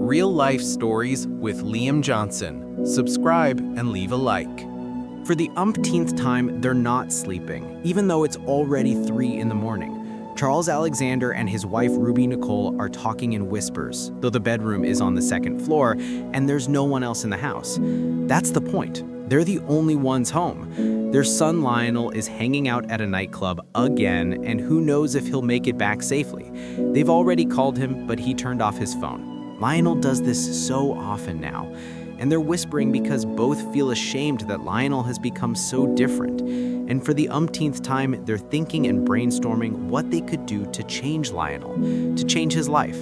Real life stories with Liam Johnson. Subscribe and leave a like. For the umpteenth time, they're not sleeping, even though it's already 3 in the morning. Charles Alexander and his wife Ruby Nicole are talking in whispers, though the bedroom is on the 2nd floor and there's no one else in the house. That's the point. They're the only ones home. Their son Lionel is hanging out at a nightclub again, and who knows if he'll make it back safely. They've already called him, but he turned off his phone. Lionel does this so often now, and they're whispering because both feel ashamed that Lionel has become so different. And for the umpteenth time, they're thinking and brainstorming what they could do to change Lionel, to change his life.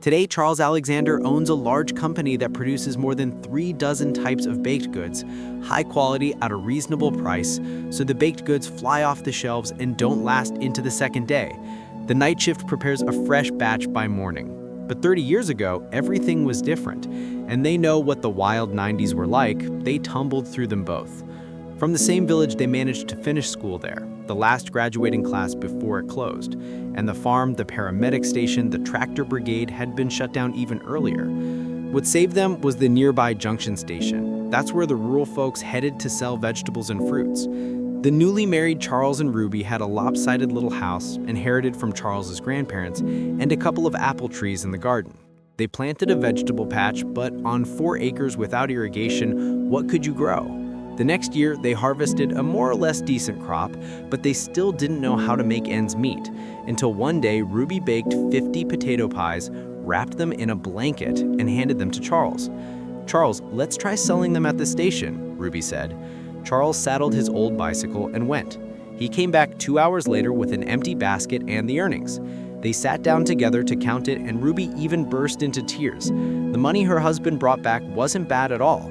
Today, Charles Alexander owns a large company that produces more than 3 dozen types of baked goods, high quality at a reasonable price, so the baked goods fly off the shelves and don't last into the second day. The night shift prepares a fresh batch by morning. But 30 years ago, everything was different, and they know what the wild 90s were like. They tumbled through them both. From the same village, they managed to finish school there, the last graduating class before it closed. And the farm, the paramedic station, the tractor brigade had been shut down even earlier. What saved them was the nearby Junction Station. That's where the rural folks headed to sell vegetables and fruits. The newly married Charles and Ruby had a lopsided little house inherited from Charles's grandparents and a couple of apple trees in the garden. They planted a vegetable patch, but on 4 acres without irrigation, what could you grow? The next year, they harvested a more or less decent crop, but they still didn't know how to make ends meet, until one day Ruby baked 50 potato pies, wrapped them in a blanket, and handed them to Charles. "Charles, let's try selling them at the station," Ruby said. Charles saddled his old bicycle and went. He came back 2 hours later with an empty basket and the earnings. They sat down together to count it, and Ruby even burst into tears. The money her husband brought back wasn't bad at all.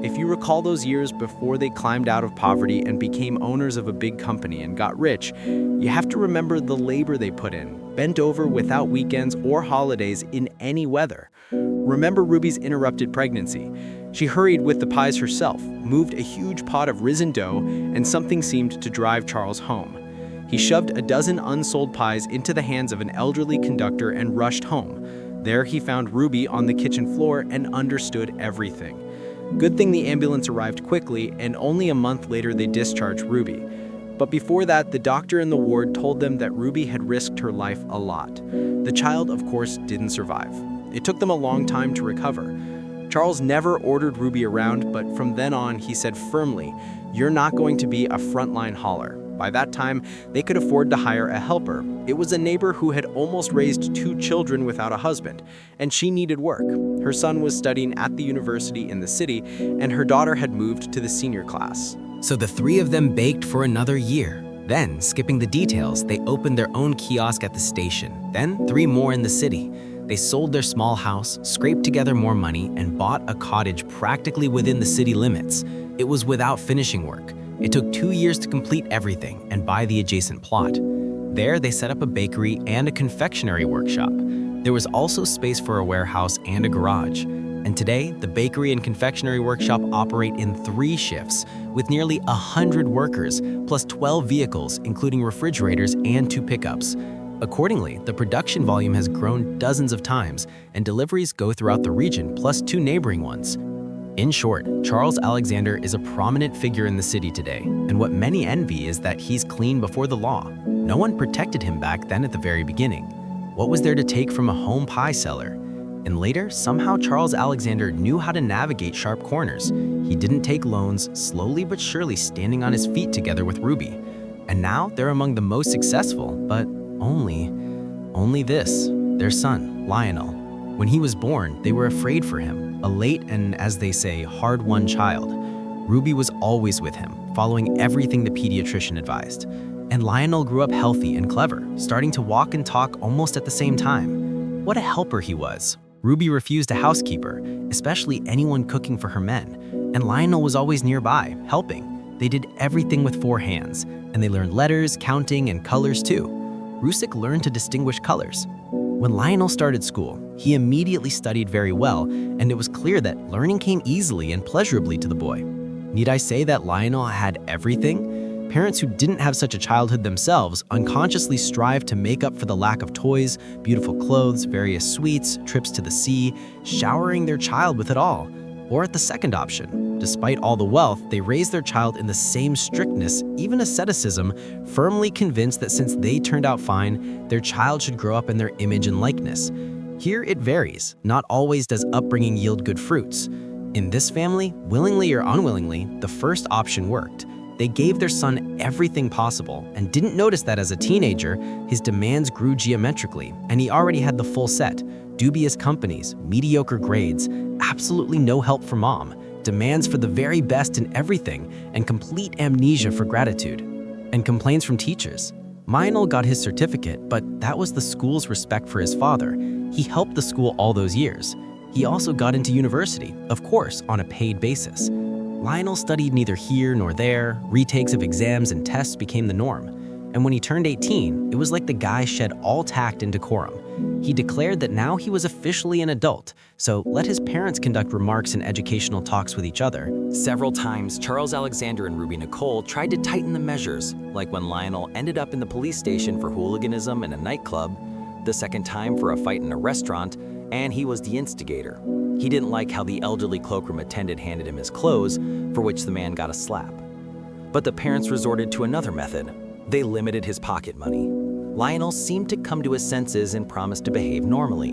If you recall those years before they climbed out of poverty and became owners of a big company and got rich, you have to remember the labor they put in, bent over without weekends or holidays in any weather. Remember Ruby's interrupted pregnancy. She hurried with the pies herself, moved a huge pot of risen dough, and something seemed to drive Charles home. He shoved a dozen unsold pies into the hands of an elderly conductor and rushed home. There he found Ruby on the kitchen floor and understood everything. Good thing the ambulance arrived quickly, and only a month later they discharged Ruby. But before that, the doctor in the ward told them that Ruby had risked her life a lot. The child, of course, didn't survive. It took them a long time to recover. Charles never ordered Ruby around, but from then on, he said firmly, "You're not going to be a frontline hauler." By that time, they could afford to hire a helper. It was a neighbor who had almost raised 2 children without a husband, and she needed work. Her son was studying at the university in the city, and her daughter had moved to the senior class. So the 3 of them baked for another year. Then, skipping the details, they opened their own kiosk at the station, then 3 more in the city. They sold their small house, scraped together more money, and bought a cottage practically within the city limits. It was without finishing work. It took 2 years to complete everything and buy the adjacent plot. There, they set up a bakery and a confectionery workshop. There was also space for a warehouse and a garage. And today, the bakery and confectionery workshop operate in 3 shifts, with nearly 100 workers, plus 12 vehicles, including refrigerators and 2 pickups. Accordingly, the production volume has grown dozens of times, and deliveries go throughout the region, plus 2 neighboring ones. In short, Charles Alexander is a prominent figure in the city today, and what many envy is that he's clean before the law. No one protected him back then at the very beginning. What was there to take from a home pie seller? And later, somehow Charles Alexander knew how to navigate sharp corners. He didn't take loans, slowly but surely standing on his feet together with Ruby. And now they're among the most successful, but only this, their son, Lionel. When he was born, they were afraid for him, a late and, as they say, hard-won child. Ruby was always with him, following everything the pediatrician advised. And Lionel grew up healthy and clever, starting to walk and talk almost at the same time. What a helper he was. Ruby refused a housekeeper, especially anyone cooking for her men, and Lionel was always nearby, helping. They did everything with 4 hands, and they learned letters, counting, and colors too. Rusik learned to distinguish colors. When Lionel started school, he immediately studied very well, and it was clear that learning came easily and pleasurably to the boy. Need I say that Lionel had everything? Parents who didn't have such a childhood themselves unconsciously strive to make up for the lack of toys, beautiful clothes, various sweets, trips to the sea, showering their child with it all. Or at the second option, despite all the wealth, they raise their child in the same strictness, even asceticism, firmly convinced that since they turned out fine, their child should grow up in their image and likeness. Here it varies. Not always does upbringing yield good fruits. In this family, willingly or unwillingly, the first option worked. They gave their son everything possible and didn't notice that as a teenager, his demands grew geometrically, and he already had the full set: dubious companies, mediocre grades, absolutely no help from mom, demands for the very best in everything, and complete amnesia for gratitude. And complaints from teachers. Lionel got his certificate, but that was the school's respect for his father. He helped the school all those years. He also got into university, of course, on a paid basis. Lionel studied neither here nor there, retakes of exams and tests became the norm. And when he turned 18, it was like the guy shed all tact and decorum. He declared that now he was officially an adult, so let his parents conduct remarks and educational talks with each other. Several times, Charles Alexander and Ruby Nicole tried to tighten the measures, like when Lionel ended up in the police station for hooliganism in a nightclub, the second time for a fight in a restaurant, and he was the instigator. He didn't like how the elderly cloakroom attendant handed him his clothes, for which the man got a slap. But the parents resorted to another method. They limited his pocket money. Lionel seemed to come to his senses and promised to behave normally.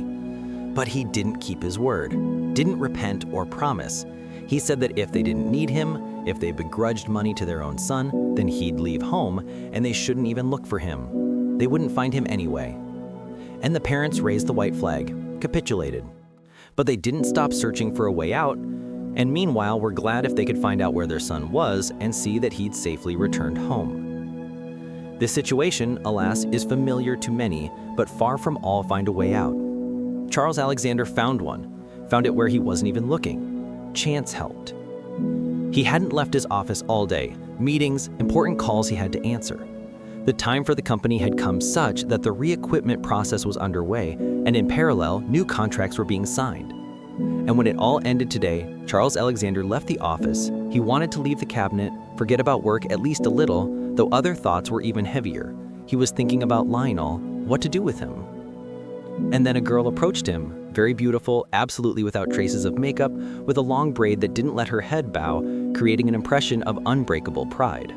But he didn't keep his word, didn't repent or promise. He said that if they didn't need him, if they begrudged money to their own son, then he'd leave home and they shouldn't even look for him. They wouldn't find him anyway. And the parents raised the white flag, capitulated. But they didn't stop searching for a way out, and meanwhile were glad if they could find out where their son was and see that he'd safely returned home. This situation, alas, is familiar to many, but far from all find a way out. Charles Alexander found it where he wasn't even looking. Chance helped. He hadn't left his office all day, meetings, important calls he had to answer. The time for the company had come such that the re-equipment process was underway, and in parallel, new contracts were being signed. And when it all ended today, Charles Alexander left the office. He wanted to leave the cabinet, forget about work at least a little, though other thoughts were even heavier. He was thinking about Lionel, what to do with him. And then a girl approached him, very beautiful, absolutely without traces of makeup, with a long braid that didn't let her head bow, creating an impression of unbreakable pride.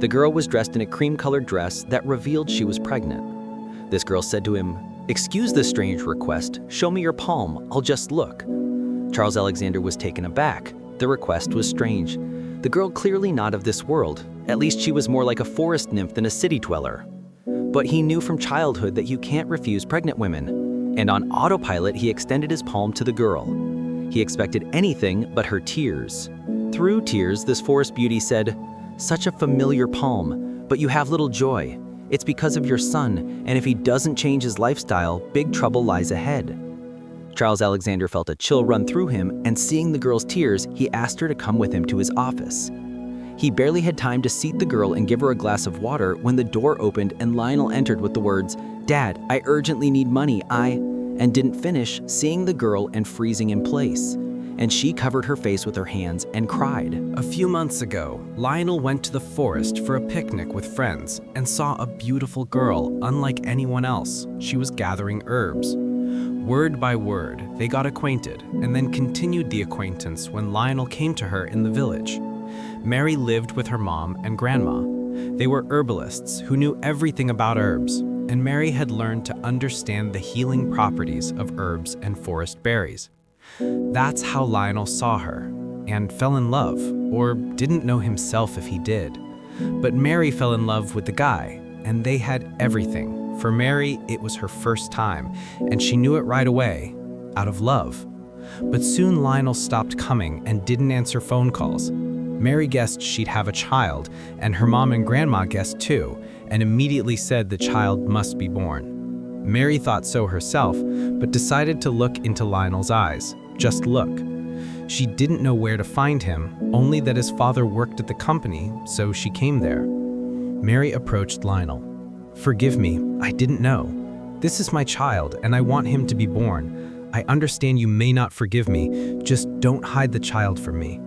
The girl was dressed in a cream-colored dress that revealed she was pregnant. This girl said to him, "Excuse this strange request. Show me your palm. I'll just look." Charles Alexander was taken aback. The request was strange. The girl clearly not of this world. At least she was more like a forest nymph than a city dweller. But he knew from childhood that you can't refuse pregnant women. And on autopilot, he extended his palm to the girl. He expected anything but her tears. Through tears, this forest beauty said, "Such a familiar palm, but you have little joy. It's because of your son, and if he doesn't change his lifestyle, big trouble lies ahead." Charles Alexander felt a chill run through him, and seeing the girl's tears, he asked her to come with him to his office. He barely had time to seat the girl and give her a glass of water when the door opened and Lionel entered with the words, "Dad, I urgently need money, and didn't finish, seeing the girl and freezing in place. And she covered her face with her hands and cried. A few months ago, Lionel went to the forest for a picnic with friends and saw a beautiful girl unlike anyone else. She was gathering herbs. Word by word, they got acquainted and then continued the acquaintance when Lionel came to her in the village. Mary lived with her mom and grandma. They were herbalists who knew everything about herbs, and Mary had learned to understand the healing properties of herbs and forest berries. That's how Lionel saw her and fell in love, or didn't know himself if he did. But Mary fell in love with the guy, and they had everything. For Mary, it was her first time, and she knew it right away, out of love. But soon Lionel stopped coming and didn't answer phone calls. Mary guessed she'd have a child, and her mom and grandma guessed too, and immediately said the child must be born. Mary thought so herself, but decided to look into Lionel's eyes. Just look. She didn't know where to find him, only that his father worked at the company, so she came there. Mary approached Lionel. "Forgive me, I didn't know. This is my child, and I want him to be born. I understand you may not forgive me, just don't hide the child from me."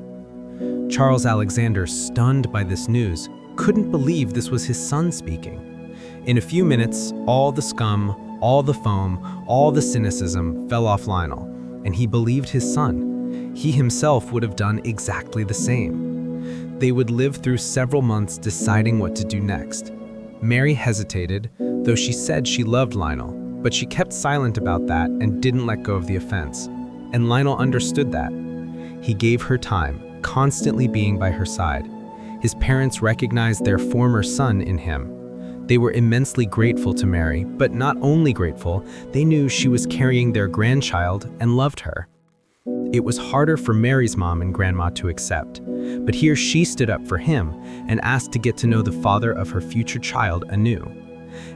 Charles Alexander, stunned by this news, couldn't believe this was his son speaking. In a few minutes, all the scum, all the foam, all the cynicism fell off Lionel, and he believed his son. He himself would have done exactly the same. They would live through several months deciding what to do next. Mary hesitated, though she said she loved Lionel, but she kept silent about that and didn't let go of the offense. And Lionel understood that. He gave her time, constantly being by her side. His parents recognized their former son in him. They were immensely grateful to Mary, but not only grateful, they knew she was carrying their grandchild and loved her. It was harder for Mary's mom and grandma to accept, but here she stood up for him and asked to get to know the father of her future child anew.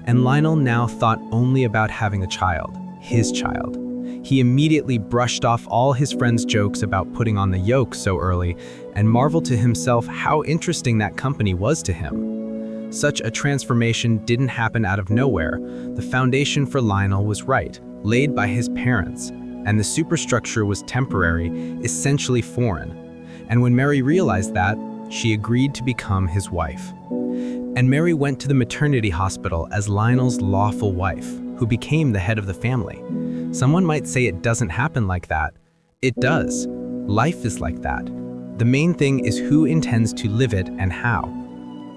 And Lionel now thought only about having a child, his child. He immediately brushed off all his friends' jokes about putting on the yoke so early and marveled to himself how interesting that company was to him. Such a transformation didn't happen out of nowhere. The foundation for Lionel was right, laid by his parents, and the superstructure was temporary, essentially foreign. And when Mary realized that, she agreed to become his wife. And Mary went to the maternity hospital as Lionel's lawful wife, who became the head of the family. Someone might say it doesn't happen like that. It does. Life is like that. The main thing is who intends to live it and how.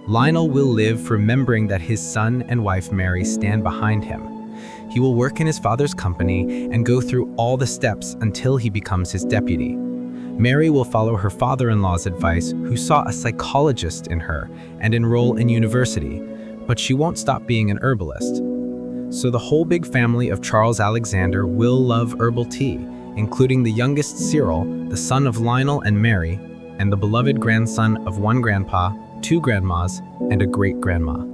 Lionel will live remembering that his son and wife Mary stand behind him. He will work in his father's company and go through all the steps until he becomes his deputy. Mary will follow her father-in-law's advice, who saw a psychologist in her, and enroll in university, but she won't stop being an herbalist. So the whole big family of Charles Alexander will love herbal tea, including the youngest Cyril, the son of Lionel and Mary, and the beloved grandson of one grandpa, two grandmas, and a great-grandma.